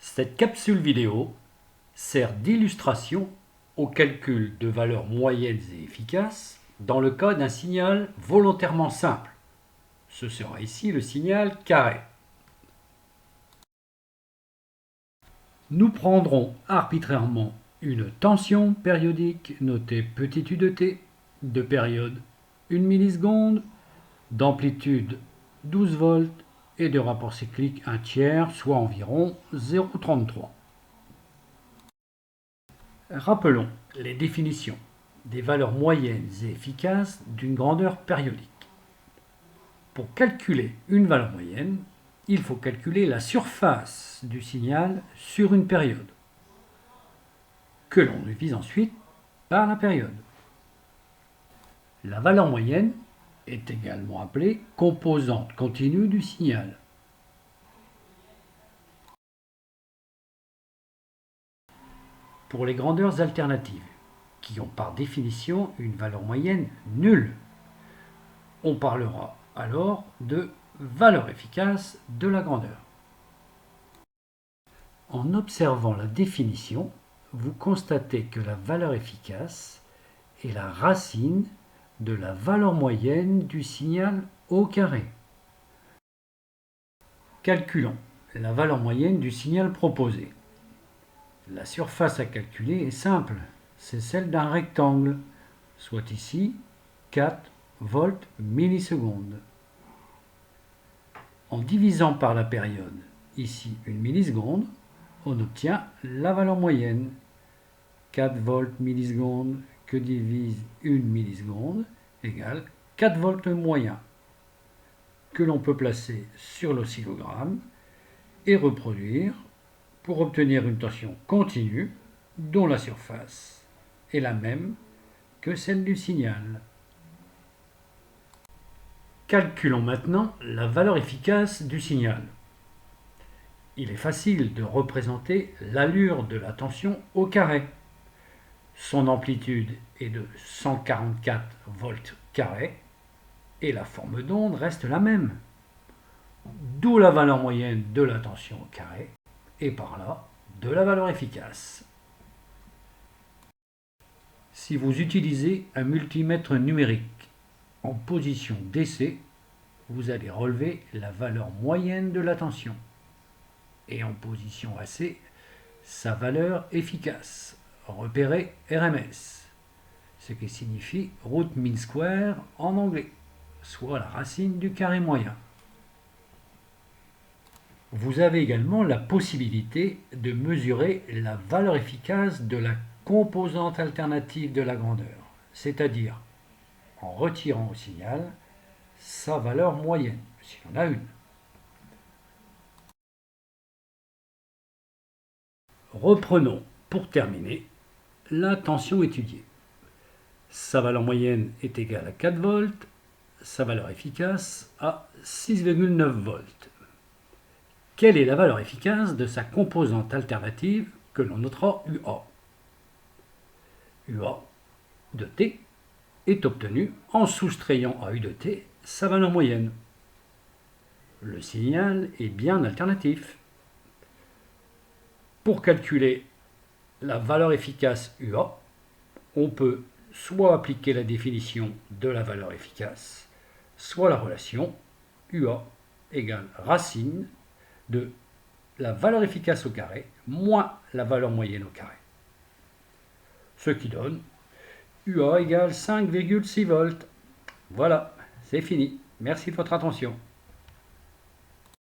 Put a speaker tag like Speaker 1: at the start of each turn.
Speaker 1: Cette capsule vidéo sert d'illustration au calcul de valeurs moyennes et efficaces dans le cas d'un signal volontairement simple. Ce sera ici le signal carré. Nous prendrons arbitrairement une tension périodique notée petit u de t, de période 1 milliseconde, d'amplitude 12 volts et de rapport cyclique 1 tiers, soit environ 0,33. Rappelons les définitions des valeurs moyennes et efficaces d'une grandeur périodique. Pour calculer une valeur moyenne, il faut calculer la surface du signal sur une période, que l'on divise ensuite par la période. La valeur moyenne est également appelée composante continue du signal. Pour les grandeurs alternatives, qui ont par définition une valeur moyenne nulle, on parlera alors de valeur efficace de la grandeur. En observant la définition, vous constatez que la valeur efficace est la racine de la valeur moyenne du signal au carré. Calculons la valeur moyenne du signal proposé. La surface à calculer est simple, c'est celle d'un rectangle, soit ici 4 volts millisecondes. En divisant par la période, ici 1 milliseconde, on obtient la valeur moyenne. 4 volts millisecondes que divise 1 milliseconde égale 4 volts moyen, que l'on peut placer sur l'oscillogramme et reproduire pour obtenir une tension continue dont la surface est la même que celle du signal. Calculons maintenant la valeur efficace du signal. Il est facile de représenter l'allure de la tension au carré. Son amplitude est de 144 volts carrés et la forme d'onde reste la même. D'où la valeur moyenne de la tension au carré et par là de la valeur efficace. Si vous utilisez un multimètre numérique en position DC, vous allez relever la valeur moyenne de la tension et en position AC, sa valeur efficace, repérée RMS, ce qui signifie root mean square en anglais, soit la racine du carré moyen. Vous avez également la possibilité de mesurer la valeur efficace de la composante alternative de la grandeur, c'est-à-dire en retirant au signal sa valeur moyenne, s'il y en a une. Reprenons pour terminer la tension étudiée. Sa valeur moyenne est égale à 4 volts, sa valeur efficace à 6,9 volts. Quelle est la valeur efficace de sa composante alternative que l'on notera UA? UA de T est obtenue en soustrayant à U de T sa valeur moyenne. Le signal est bien alternatif. Pour calculer la valeur efficace UA, on peut soit appliquer la définition de la valeur efficace, soit la relation UA égale racine de la valeur efficace au carré moins la valeur moyenne au carré. Ce qui donne UA égale 5,6 volts. Voilà, c'est fini. Merci de votre attention.